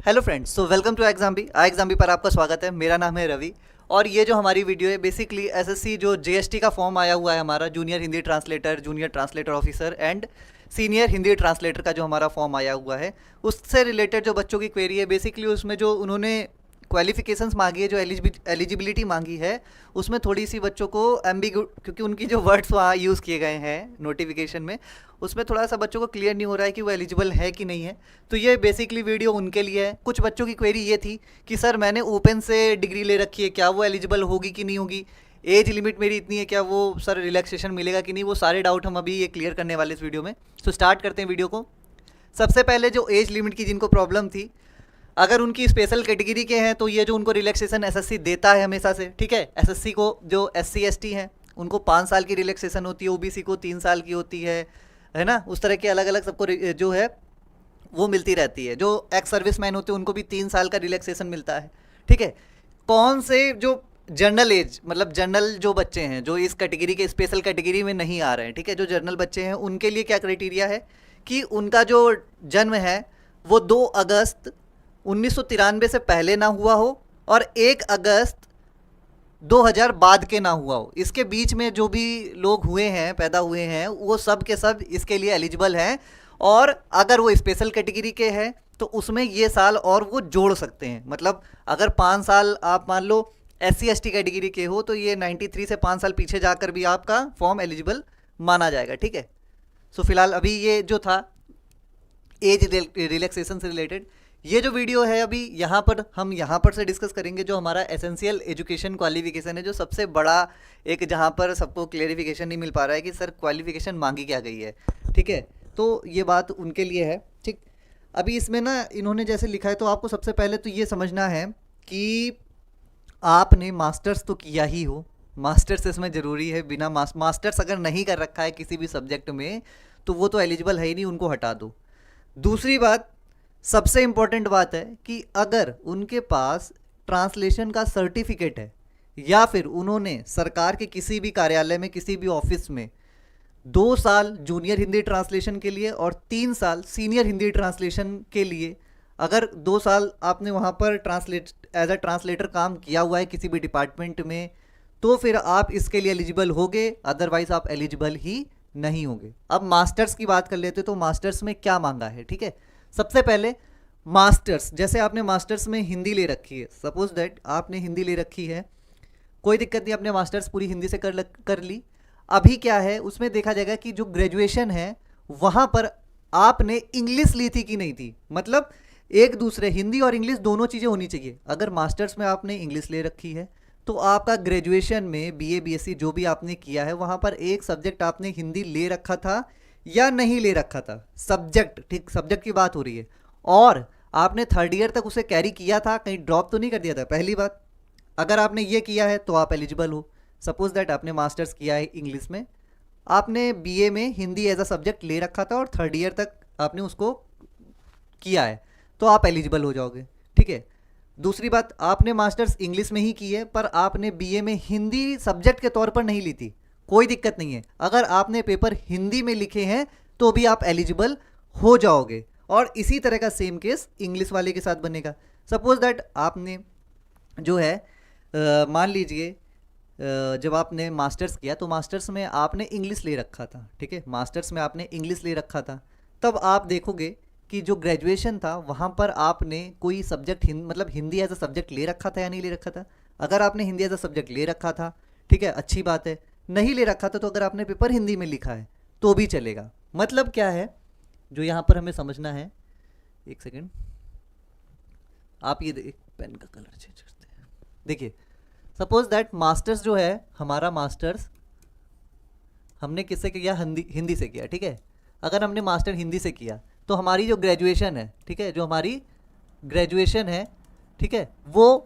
Hello friends, so welcome to एग्जाम्बी पर आपका स्वागत है। मेरा नाम है रवि और ये जो हमारी वीडियो है बेसिकली एसएससी जो जीएसटी का फॉर्म आया हुआ है हमारा junior Hindi translator, junior translator officer and senior Hindi translator का जो हमारा फॉर्म आया हुआ है उससे रिलेटेड जो बच्चों की क्वेरी है बेसिकली उसमें जो उन्होंने क्वालिफिकेशंस मांगी है, जो एलिजिबिलिटी मांगी है उसमें थोड़ी सी बच्चों को एम्बिगू, क्योंकि उनकी जो वर्ड्स वहाँ यूज़ किए गए हैं नोटिफिकेशन में उसमें थोड़ा सा बच्चों को क्लियर नहीं हो रहा है कि वो एलिजिबल है कि नहीं है। तो ये बेसिकली वीडियो उनके लिए है। कुछ बच्चों की क्वेरी ये थी कि सर मैंने ओपन से डिग्री ले रखी है, क्या वो एलिजिबल होगी कि नहीं होगी, एज लिमिट मेरी इतनी है, क्या वो सर रिलैक्सेशन मिलेगा कि नहीं, वो सारे डाउट हम अभी ये क्लियर करने वाले इस वीडियो में। तो स्टार्ट करते हैं वीडियो को। सबसे पहले जो एज लिमिट की जिनको प्रॉब्लम थी, अगर उनकी स्पेशल कैटेगरी के हैं तो ये जो उनको रिलैक्सेशन एसएससी देता है हमेशा से, ठीक है। एसएससी को जो एससी एसटी हैं उनको 5 साल की रिलैक्सेशन होती है, ओबीसी को 3 साल की होती है ना। उस तरह के अलग अलग सबको जो है वो मिलती रहती है। जो एक्स सर्विस मैन होते हैं उनको भी 3 साल का रिलैक्सेशन मिलता है, ठीक है। कौन से जो जनरल एज, मतलब जनरल जो बच्चे हैं जो इस कैटेगरी के स्पेशल कैटेगरी में नहीं आ रहे हैं, ठीक है, जो जनरल बच्चे हैं उनके लिए क्या क्राइटेरिया है कि उनका जो जन्म है वो 2 अगस्त 1993 से पहले ना हुआ हो और 1 अगस्त 2000 बाद के ना हुआ हो। इसके बीच में जो भी लोग हुए हैं, पैदा हुए हैं, वो सब के सब इसके लिए एलिजिबल हैं। और अगर वो स्पेशल कैटेगरी के हैं तो उसमें ये साल और वो जोड़ सकते हैं। मतलब अगर 5 साल आप मान लो SC ST कैटेगरी के हो तो ये 93 से 5 साल पीछे जाकर भी आपका फॉर्म एलिजिबल माना जाएगा, ठीक है। सो फिलहाल अभी ये जो था एज रिलैक्सेशन से रिलेटेड, ये जो वीडियो है अभी यहाँ पर हम यहाँ पर से डिस्कस करेंगे जो हमारा एसेंशियल एजुकेशन क्वालिफिकेशन है, जो सबसे बड़ा एक जहाँ पर सबको क्लेरिफिकेशन नहीं मिल पा रहा है कि सर क्वालिफिकेशन मांगी क्या गई है, ठीक है। तो ये बात उनके लिए है, ठीक। अभी इसमें ना इन्होंने जैसे लिखा है तो आपको सबसे पहले तो ये समझना है कि आपने मास्टर्स तो किया ही हो, मास्टर्स इसमें ज़रूरी है। बिना मास्टर्स अगर नहीं कर रखा है किसी भी सब्जेक्ट में तो वो तो एलिजिबल है ही नहीं, उनको हटा दो। दूसरी बात, सबसे इम्पॉर्टेंट बात है कि अगर उनके पास ट्रांसलेशन का सर्टिफिकेट है या फिर उन्होंने सरकार के किसी भी कार्यालय में, किसी भी ऑफिस में 2 साल जूनियर हिंदी ट्रांसलेशन के लिए और 3 साल सीनियर हिंदी ट्रांसलेशन के लिए, अगर 2 साल आपने वहाँ पर एज अ ट्रांसलेटर काम किया हुआ है किसी भी डिपार्टमेंट में, तो फिर आप इसके लिए एलिजिबल होगे, अदरवाइज आप एलिजिबल ही नहीं होंगे। अब मास्टर्स की बात कर लेते तो मास्टर्स में क्या मांगा है, ठीक है। सबसे पहले मास्टर्स, जैसे आपने मास्टर्स में हिंदी ले रखी है, सपोज दैट आपने हिंदी ले रखी है, कोई दिक्कत नहीं, आपने मास्टर्स पूरी हिंदी से कर ली। अभी क्या है उसमें देखा जाएगा कि जो ग्रेजुएशन है वहाँ पर आपने इंग्लिश ली थी कि नहीं थी। मतलब एक दूसरे, हिंदी और इंग्लिश दोनों चीज़ें होनी चाहिए। अगर मास्टर्स में आपने इंग्लिश ले रखी है तो आपका ग्रेजुएशन में BA BSc जो भी आपने किया है वहाँ पर एक सब्जेक्ट आपने हिंदी ले रखा था या नहीं ले रखा था, सब्जेक्ट, ठीक, सब्जेक्ट की बात हो रही है। और आपने 3rd ईयर तक उसे कैरी किया था, कहीं ड्रॉप तो नहीं कर दिया था। पहली बात, अगर आपने ये किया है तो आप एलिजिबल हो। सपोज दैट आपने मास्टर्स किया है इंग्लिश में, आपने BA में हिंदी एज अ सब्जेक्ट ले रखा था और 3rd ईयर तक आपने उसको किया है तो आप एलिजिबल हो जाओगे, ठीक है। दूसरी बात, आपने मास्टर्स इंग्लिश में ही की है पर आपने BA में हिंदी सब्जेक्ट के तौर पर नहीं ली थी, कोई दिक्कत नहीं है। अगर आपने पेपर हिंदी में लिखे हैं तो भी आप एलिजिबल हो जाओगे। और इसी तरह का सेम केस इंग्लिश वाले के साथ बनेगा। सपोज दैट आपने जो है मान लीजिए जब आपने मास्टर्स किया तो मास्टर्स में आपने इंग्लिश ले रखा था, ठीक है, मास्टर्स में आपने इंग्लिश ले रखा था, तब आप देखोगे कि जो ग्रेजुएशन था वहाँ पर आपने कोई सब्जेक्ट मतलब हिंदी एज अ सब्जेक्ट ले रखा था या नहीं ले रखा था। अगर आपने हिंदी एज अ सब्जेक्ट ले रखा था, ठीक है, अच्छी बात है। नहीं ले रखा था तो अगर आपने पेपर हिंदी में लिखा है तो भी चलेगा। मतलब क्या है जो यहाँ पर हमें समझना है, एक सेकेंड, आप ये पेन का कलर चेंज करते हैं। देखिए, सपोज दैट मास्टर्स जो है हमारा, मास्टर्स हमने किससे किया, हिंदी से किया, ठीक है। अगर हमने मास्टर हिंदी से किया तो हमारी जो ग्रेजुएशन है, ठीक है, जो हमारी ग्रेजुएशन है, ठीक है, वो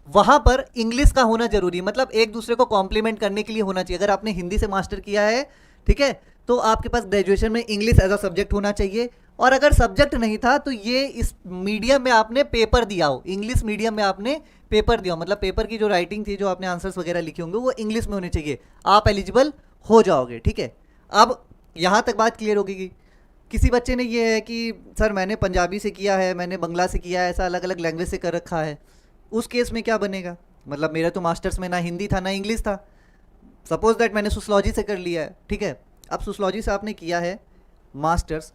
वहाँ पर इंग्लिश का होना जरूरी है। मतलब एक दूसरे को कॉम्प्लीमेंट करने के लिए होना चाहिए। अगर आपने हिंदी से मास्टर किया है, ठीक है, तो आपके पास ग्रेजुएशन में इंग्लिश एज अ सब्जेक्ट होना चाहिए। और अगर सब्जेक्ट नहीं था तो ये इस मीडियम में आपने पेपर दिया हो, इंग्लिश मीडियम में आपने पेपर दिया हो, मतलब पेपर की जो राइटिंग थी, जो आपने आंसर्स वगैरह लिखे होंगे वो इंग्लिश में होने चाहिए, आप एलिजिबल हो जाओगे, ठीक है। अब यहाँ तक बात क्लियर होगी। किसी बच्चे ने ये है कि सर मैंने पंजाबी से किया है, मैंने बंगला से किया है, ऐसा अलग अलग लैंग्वेज से कर रखा है, उस केस में क्या बनेगा? मतलब मेरा तो मास्टर्स में ना हिंदी था ना इंग्लिश था, सपोज दैट मैंने सोशलॉजी से कर लिया है, ठीक है। अब सोशलॉजी से आपने किया है मास्टर्स,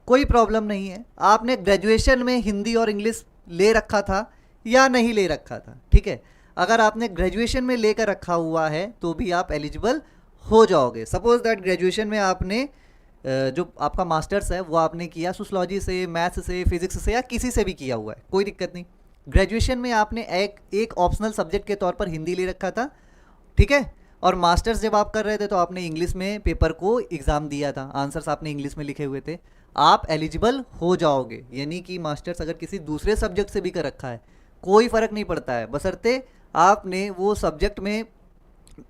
कोई प्रॉब्लम नहीं है। आपने ग्रेजुएशन में हिंदी और इंग्लिश ले रखा था या नहीं ले रखा था, ठीक है। अगर आपने ग्रेजुएशन में लेकर रखा हुआ है तो भी आप एलिजिबल हो जाओगे। सपोज दैट ग्रेजुएशन में आपने जो आपका मास्टर्स है वो आपने किया सोशलॉजी से, मैथ्स से, फिजिक्स से या किसी से भी किया हुआ है, कोई दिक्कत नहीं। ग्रेजुएशन में आपने एक ऑप्शनल सब्जेक्ट के तौर पर हिंदी ले रखा था, ठीक है। और मास्टर्स जब आप कर रहे थे तो आपने इंग्लिश में पेपर को एग्ज़ाम दिया था, आंसर्स आपने इंग्लिश में लिखे हुए थे, आप एलिजिबल हो जाओगे। यानी कि मास्टर्स अगर किसी दूसरे सब्जेक्ट से भी कर रखा है कोई फ़र्क नहीं पड़ता है, बशर्ते आपने वो सब्जेक्ट में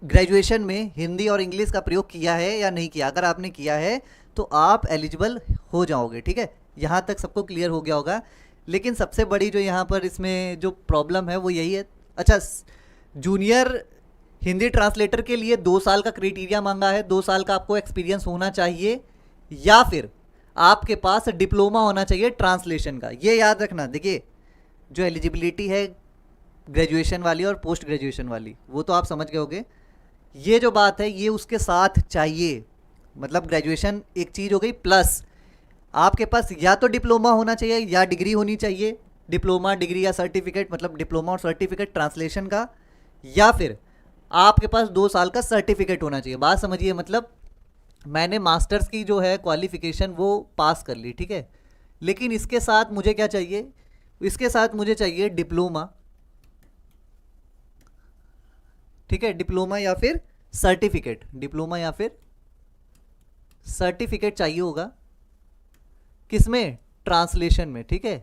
ग्रेजुएशन में हिंदी और इंग्लिश का प्रयोग किया है या नहीं किया। अगर आपने किया है तो आप एलिजिबल हो जाओगे, ठीक है। यहाँ तक सबको क्लियर हो गया होगा। लेकिन सबसे बड़ी जो यहाँ पर इसमें जो प्रॉब्लम है वो यही है। अच्छा, जूनियर हिंदी ट्रांसलेटर के लिए 2 साल का क्राइटेरिया मांगा है, 2 साल का आपको एक्सपीरियंस होना चाहिए या फिर आपके पास डिप्लोमा होना चाहिए ट्रांसलेशन का। ये याद रखना। देखिए, जो एलिजिबिलिटी है ग्रेजुएशन वाली और पोस्ट ग्रेजुएशन वाली वो तो आप समझ गए होगे। ये जो बात है ये उसके साथ चाहिए, मतलब ग्रेजुएशन एक चीज़ हो गई, प्लस आपके पास या तो डिप्लोमा होना चाहिए या डिग्री होनी चाहिए, डिप्लोमा, डिग्री या सर्टिफिकेट, मतलब डिप्लोमा और सर्टिफिकेट ट्रांसलेशन का, या फिर आपके पास 2 साल का सर्टिफिकेट होना चाहिए। बात समझिए, मतलब मैंने मास्टर्स की जो है क्वालिफिकेशन वो पास कर ली, ठीक है, लेकिन इसके साथ मुझे क्या चाहिए? इसके साथ मुझे चाहिए डिप्लोमा, ठीक है, डिप्लोमा या फिर सर्टिफिकेट, डिप्लोमा या फिर सर्टिफिकेट चाहिए होगा। किसमें? ट्रांसलेशन में, ठीक है।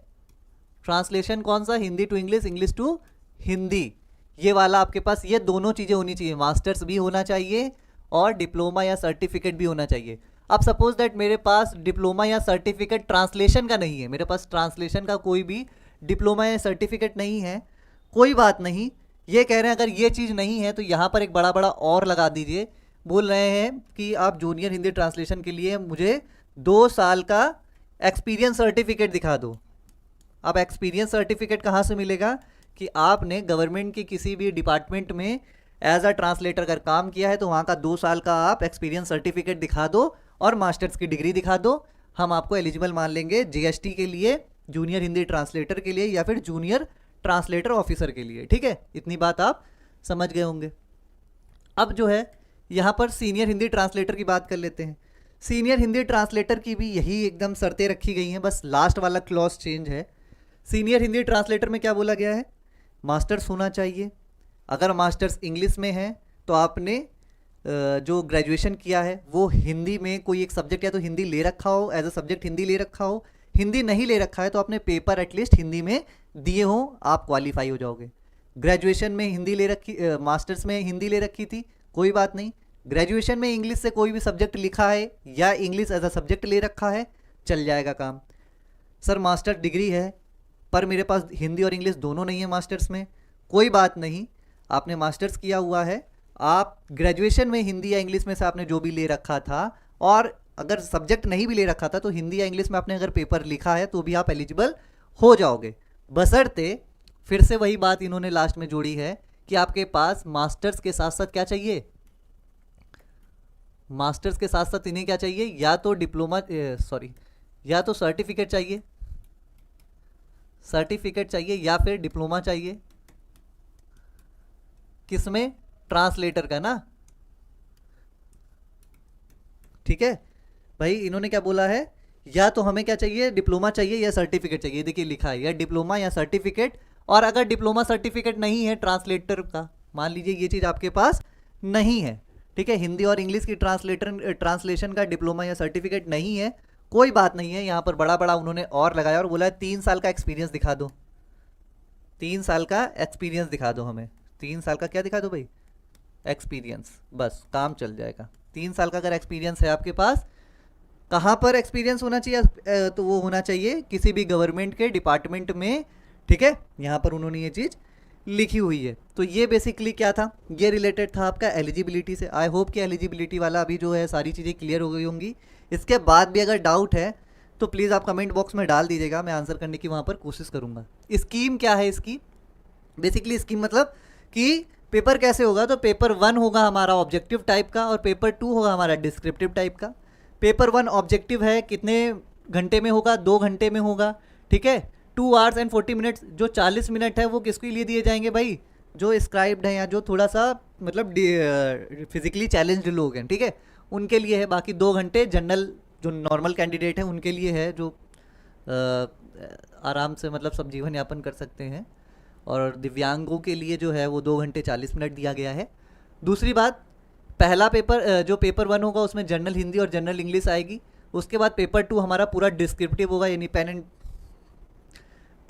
ट्रांसलेशन कौन सा? Hindi to English, English to Hindi, ये वाला आपके पास ये दोनों चीज़ें होनी चाहिए, मास्टर्स भी होना चाहिए और डिप्लोमा या सर्टिफिकेट भी होना चाहिए। अब सपोज दैट मेरे पास डिप्लोमा या सर्टिफिकेट ट्रांसलेशन का नहीं है, मेरे पास ट्रांसलेशन का कोई भी डिप्लोमा या सर्टिफिकेट नहीं है, कोई बात नहीं। ये कह रहे हैं अगर ये चीज़ नहीं है तो यहाँ पर एक बड़ा बड़ा और लगा दीजिए। बोल रहे हैं कि आप जूनियर हिंदी ट्रांसलेशन के लिए मुझे 2 साल का एक्सपीरियंस सर्टिफिकेट दिखा दो। अब एक्सपीरियंस सर्टिफिकेट कहाँ से मिलेगा? कि आपने गवर्नमेंट के किसी भी डिपार्टमेंट में एज अ ट्रांसलेटर अगर काम किया है तो वहाँ का 2 साल का आप एक्सपीरियंस सर्टिफिकेट दिखा दो और मास्टर्स की डिग्री दिखा दो, हम आपको एलिजिबल मान लेंगे जीएसटी के लिए, जूनियर हिंदी ट्रांसलेटर के लिए या फिर जूनियर ट्रांसलेटर ऑफिसर के लिए, ठीक है। इतनी बात आप समझ गए होंगे। अब जो है यहाँ पर सीनियर हिंदी ट्रांसलेटर की बात कर लेते हैं। सीनियर हिंदी ट्रांसलेटर की भी यही एकदम शर्तें रखी गई हैं, बस लास्ट वाला क्लॉज चेंज है। सीनियर हिंदी ट्रांसलेटर में क्या बोला गया है? मास्टर्स होना चाहिए। अगर मास्टर्स इंग्लिश में है तो आपने जो ग्रेजुएशन किया है वो हिंदी में कोई एक सब्जेक्ट या तो हिंदी ले रखा हो, एज अ सब्जेक्ट हिंदी ले रखा हो। हिंदी नहीं ले रखा है तो आपने पेपर एटलीस्ट हिंदी में दिए हो, आप क्वालिफाई हो जाओगे। ग्रेजुएशन में हिंदी ले रखी, मास्टर्स में हिंदी ले रखी थी, कोई बात नहीं। ग्रेजुएशन में इंग्लिश से कोई भी सब्जेक्ट लिखा है या इंग्लिश एज अ सब्जेक्ट ले रखा है, चल जाएगा काम। सर मास्टर डिग्री है पर मेरे पास हिंदी और इंग्लिश दोनों नहीं है मास्टर्स में, कोई बात नहीं। आपने मास्टर्स किया हुआ है, आप ग्रेजुएशन में हिंदी या इंग्लिश में से आपने जो भी ले रखा था, और अगर सब्जेक्ट नहीं भी ले रखा था तो हिंदी या इंग्लिश में आपने अगर पेपर लिखा है तो भी आप एलिजिबल हो जाओगे, बशर्ते फिर से वही बात इन्होंने लास्ट में जोड़ी है कि आपके पास मास्टर्स के साथ साथ क्या चाहिए? मास्टर्स के साथ साथ इन्हें क्या चाहिए? या तो डिप्लोमा, या तो सर्टिफिकेट चाहिए, सर्टिफिकेट चाहिए या फिर डिप्लोमा चाहिए। किसमें? ट्रांसलेटर का ना, ठीक है भाई। इन्होंने क्या बोला है? या तो हमें क्या चाहिए? डिप्लोमा चाहिए या सर्टिफिकेट चाहिए। देखिए लिखा है या डिप्लोमा या सर्टिफिकेट, और अगर डिप्लोमा सर्टिफिकेट नहीं है ट्रांसलेटर का, मान लीजिए ये चीज़ आपके पास नहीं है, ठीक है, हिंदी और इंग्लिश की ट्रांसलेशन का डिप्लोमा या सर्टिफिकेट नहीं है, कोई बात नहीं है। यहाँ पर बड़ा बड़ा उन्होंने और लगाया और बोला 3 साल का एक्सपीरियंस दिखा दो, 3 साल का एक्सपीरियंस दिखा दो हमें। 3 साल का क्या दिखा दो भाई? एक्सपीरियंस, बस काम चल जाएगा। 3 साल का अगर एक्सपीरियंस है आपके पास, कहाँ पर एक्सपीरियंस होना चाहिए? तो वो होना चाहिए किसी भी गवर्नमेंट के डिपार्टमेंट में, ठीक है। यहाँ पर उन्होंने ये चीज़ लिखी हुई है। तो ये बेसिकली क्या था? ये रिलेटेड था आपका एलिजिबिलिटी से। आई होप कि एलिजिबिलिटी वाला अभी जो है सारी चीज़ें क्लियर हो गई होंगी। इसके बाद भी अगर डाउट है तो प्लीज़ आप कमेंट बॉक्स में डाल दीजिएगा, मैं आंसर करने की वहाँ पर कोशिश करूँगा। स्कीम क्या है इसकी? बेसिकली स्कीम मतलब कि पेपर कैसे होगा, तो पेपर 1 होगा हमारा ऑब्जेक्टिव टाइप का और पेपर 2 होगा हमारा डिस्क्रिप्टिव टाइप का। पेपर 1 ऑब्जेक्टिव है, कितने घंटे में होगा? 2 घंटे में होगा, ठीक है। 2 आवर्स एंड 40 मिनट्स, जो 40 मिनट है वो किसके लिए दिए जाएंगे भाई? जो स्क्राइब्ड हैं या जो थोड़ा सा मतलब फिजिकली चैलेंज्ड लोग हैं, ठीक है, उनके लिए है। बाकी 2 घंटे जनरल जो नॉर्मल कैंडिडेट हैं उनके लिए है, जो आराम से मतलब सब जीवन यापन कर सकते हैं। और दिव्यांगों के लिए जो है वो 2 घंटे 40 मिनट दिया गया है। दूसरी बात, पहला पेपर जो पेपर 1 होगा उसमें जनरल हिंदी और जनरल इंग्लिश आएगी। उसके बाद पेपर 2 हमारा पूरा डिस्क्रिप्टिव होगा, यानी पेन एंड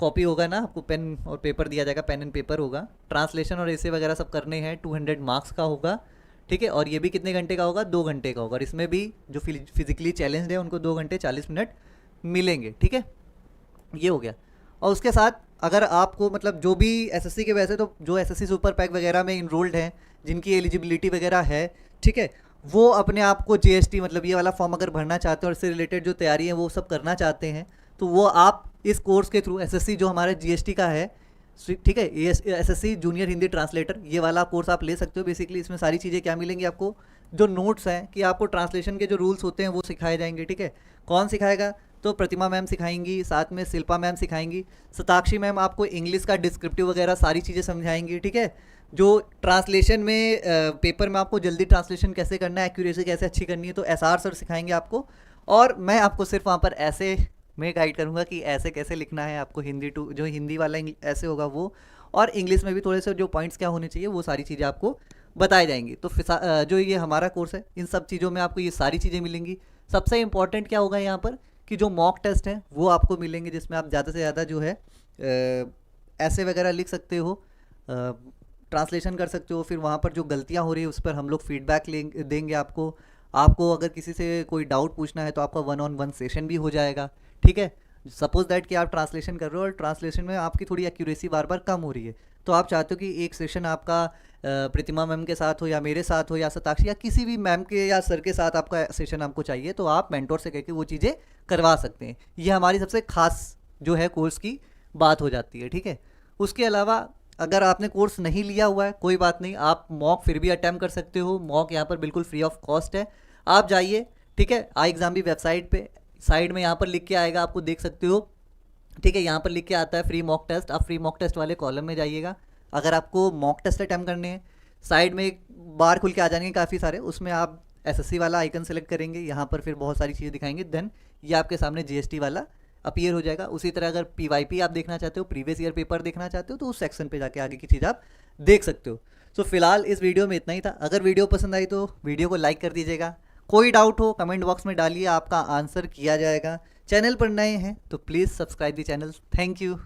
कॉपी होगा ना, आपको पेन और पेपर दिया जाएगा, पेन एंड पेपर होगा। ट्रांसलेशन और ऐसे वगैरह सब करने हैं, 200 मार्क्स का होगा, ठीक है। और ये भी कितने घंटे का होगा? 2 घंटे का होगा। और इसमें भी जो फिजिकली चैलेंज्ड है उनको 2 घंटे 40 मिनट मिलेंगे, ठीक है। ये हो गया। और उसके साथ अगर आपको मतलब जो भी एसएससी के, वैसे तो जो एसएससी सुपर पैक वगैरह में इनरोल्ड हैं, जिनकी एलिजिबिलिटी वगैरह है, ठीक है, वो अपने आप को जीएसटी मतलब ये वाला फॉर्म अगर भरना चाहते हैं और इससे रिलेटेड जो तैयारी है वो सब करना चाहते हैं, तो वो आप इस कोर्स के थ्रू एसएससी जो हमारे जीएसटी का है, ठीक है, एसएससी जूनियर हिंदी ट्रांसलेटर, ये वाला कोर्स आप ले सकते हो। बेसिकली इसमें सारी चीज़ें क्या मिलेंगी आपको? जो नोट्स हैं कि आपको ट्रांसलेशन के जो रूल्स होते हैं वो सिखाए जाएंगे, ठीक है। कौन सिखाएगा? तो प्रतिमा मैम सिखाएंगी, साथ में शिल्पा मैम सिखाएंगी, सताक्षी मैम आपको इंग्लिश का डिस्क्रिप्टिव वगैरह सारी चीज़ें समझाएंगी, ठीक है। जो ट्रांसलेशन में पेपर में आपको जल्दी ट्रांसलेशन कैसे करना है, एक्यूरेसी कैसे अच्छी करनी है, तो एसआर सर सिखाएंगे आपको। और मैं आपको सिर्फ वहाँ पर ऐसे मैं गाइड करूँगा कि ऐसे कैसे लिखना है आपको, हिंदी टू जो हिंदी वाला ऐसे होगा वो, और इंग्लिश में भी थोड़े से जो पॉइंट्स क्या होने चाहिए वो सारी चीज़ें आपको बताई जाएंगी। तो जो ये हमारा कोर्स है, इन सब चीज़ों में आपको ये सारी चीज़ें मिलेंगी। सबसे इंपॉर्टेंट क्या होगा यहाँ पर कि जो मॉक टेस्ट हैं वो आपको मिलेंगे, जिसमें आप ज़्यादा से ज़्यादा जो है ऐसे वगैरह लिख सकते हो, ट्रांसलेशन कर सकते हो। फिर वहाँ पर जो गलतियाँ हो रही है उस पर हम लोग फीडबैक देंगे आपको अगर किसी से कोई डाउट पूछना है तो आपका 1-on-1 सेशन भी हो जाएगा, ठीक है। सपोज दैट कि आप ट्रांसलेशन कर रहे हो और ट्रांसलेशन में आपकी थोड़ी एक्यूरेसी बार बार कम हो रही है, तो आप चाहते हो कि एक सेशन आपका प्रतिमा मैम के साथ हो या मेरे साथ हो या सताक्षी या किसी भी मैम के या सर के साथ आपका सेशन आपको चाहिए, तो आप मेंटोर से कहकर वो चीज़ें करवा सकते हैं। ये हमारी सबसे खास जो है कोर्स की बात हो जाती है, ठीक है। उसके अलावा अगर आपने कोर्स नहीं लिया हुआ है कोई बात नहीं, आप मॉक फिर भी अटैम्प्ट कर सकते हो। मॉक यहाँ पर बिल्कुल फ्री ऑफ कॉस्ट है, आप जाइए, ठीक है। आई एग्जाम भी वेबसाइट पे साइड में यहाँ पर लिख के आएगा, आपको देख सकते हो, ठीक है। यहाँ पर लिख के आता है फ्री मॉक टेस्ट, आप फ्री मॉक टेस्ट वाले कॉलम में जाइएगा। अगर आपको मॉक टेस्ट अटैम्प्ट करने हैं, साइड में एक बार खुल के आ जाएंगे काफ़ी सारे, उसमें आप एसएससी वाला आइकन सेलेक्ट करेंगे, यहाँ पर फिर बहुत सारी चीज़ें दिखाएंगे, देन ये आपके सामने जीएसटी वाला अपीयर हो जाएगा। उसी तरह अगर पीवाईपी आप देखना चाहते हो, प्रीवियस ईयर पेपर देखना चाहते हो, तो उस सेक्शन पे जाके आगे की चीज़ आप देख सकते हो। सो फिलहाल इस वीडियो में इतना ही था। अगर वीडियो पसंद आई तो वीडियो को लाइक कर दीजिएगा। कोई डाउट हो कमेंट बॉक्स में डालिए, आपका आंसर किया जाएगा। चैनल पर नए हैं तो please subscribe the channel. Thank you.